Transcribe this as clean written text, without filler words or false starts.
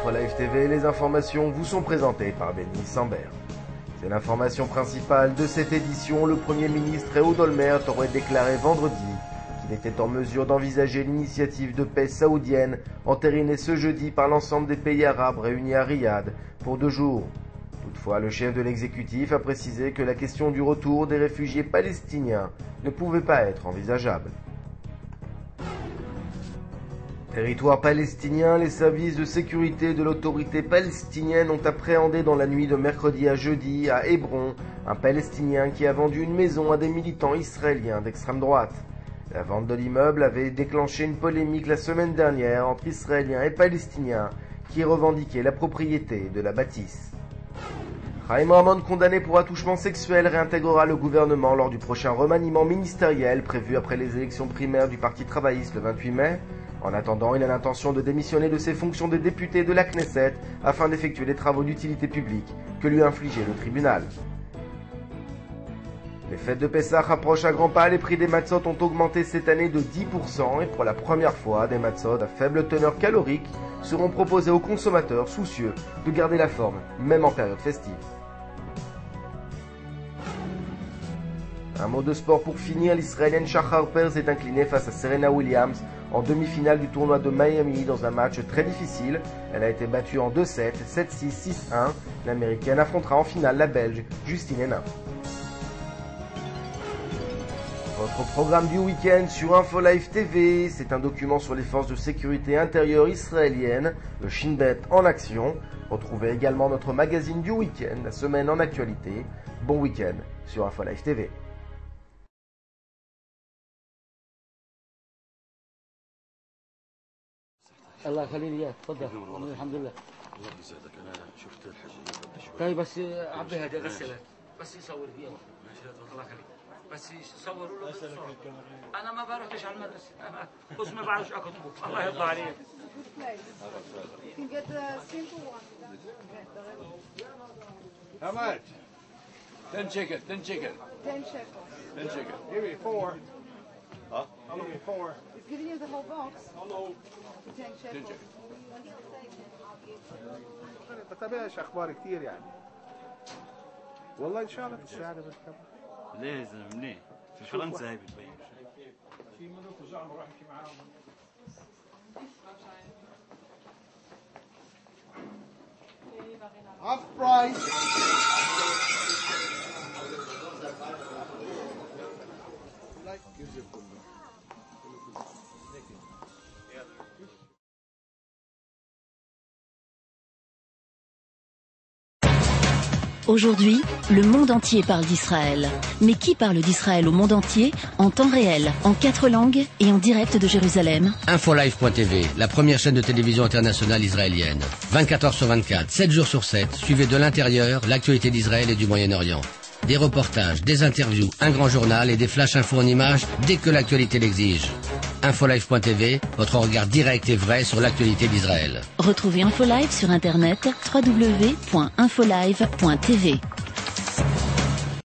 InfoLive TV, les informations vous sont présentées par Benny Sambert. C'est l'information principale de cette édition. Le Premier ministre Ehud Olmert aurait déclaré vendredi qu'il était en mesure d'envisager l'initiative de paix saoudienne entérinée ce jeudi par l'ensemble des pays arabes réunis à Riyad pour 2 jours. Toutefois, le chef de l'exécutif a précisé que la question du retour des réfugiés palestiniens ne pouvait pas être envisageable. Territoire palestinien, les services de sécurité de l'autorité palestinienne ont appréhendé dans la nuit de mercredi à jeudi à Hébron un Palestinien qui a vendu une maison à des militants israéliens d'extrême droite. La vente de l'immeuble avait déclenché une polémique la semaine dernière entre Israéliens et Palestiniens qui revendiquaient la propriété de la bâtisse. Chaim Ramon, condamné pour attouchement sexuel, réintégrera le gouvernement lors du prochain remaniement ministériel prévu après les élections primaires du Parti travailliste le 28 mai. En attendant, il a l'intention de démissionner de ses fonctions de député de la Knesset afin d'effectuer les travaux d'utilité publique que lui a infligé le tribunal. Les fêtes de Pessah approchent à grands pas. Les prix des matzot ont augmenté cette année de 10% et pour la première fois, des matzot à faible teneur calorique seront proposés aux consommateurs soucieux de garder la forme, même en période festive. Un mot de sport pour finir, l'Israélienne Shachar Perl s'est inclinée face à Serena Williams en demi-finale du tournoi de Miami dans un match très difficile. Elle a été battue en 2-7, 7-6, 6-1. L'Américaine affrontera en finale la Belge Justine Henin. Votre programme du week-end sur InfoLive TV, c'est un document sur les forces de sécurité intérieure israéliennes, le Shin Bet en action. Retrouvez également notre magazine du week-end, la semaine en actualité. Bon week-end sur InfoLive TV. الله يخليني اياك تفضل الحمد لله. الله يسعدك. انا شفت الحجه قبل شوي. طيب بس عبي هذه غسلت بس يصور فيها الله يخليك بس يصوروا له بالصور. انا ما بروحش على المدرسه بس ما بعرفش اكتبه الله يرضى عليك. How much? 10 chicken. 10 chicken. 10 shekels. 10 chicken. Give me 4. Huh? I'll give you 4. He's giving you the whole box. Hello. 10 shekels. بتابعش اخبار كتير يعني. والله ان شاء الله في السعاده بتتابع. ليه زلمه منين؟ في فرنسا هي بتبين. في ملوك وزعم راح يمشي معاهم. Half price. Aujourd'hui, le monde entier parle d'Israël. Mais qui parle d'Israël au monde entier, en temps réel, en 4 langues et en direct de Jérusalem? InfoLive.tv, la première chaîne de télévision internationale israélienne. 24 heures sur 24, 7 jours sur 7, suivez de l'intérieur l'actualité d'Israël et du Moyen-Orient. Des reportages, des interviews, un grand journal et des flash infos en images dès que l'actualité l'exige. InfoLive.tv, votre regard direct et vrai sur l'actualité d'Israël. Retrouvez InfoLive sur internet www.infolive.tv.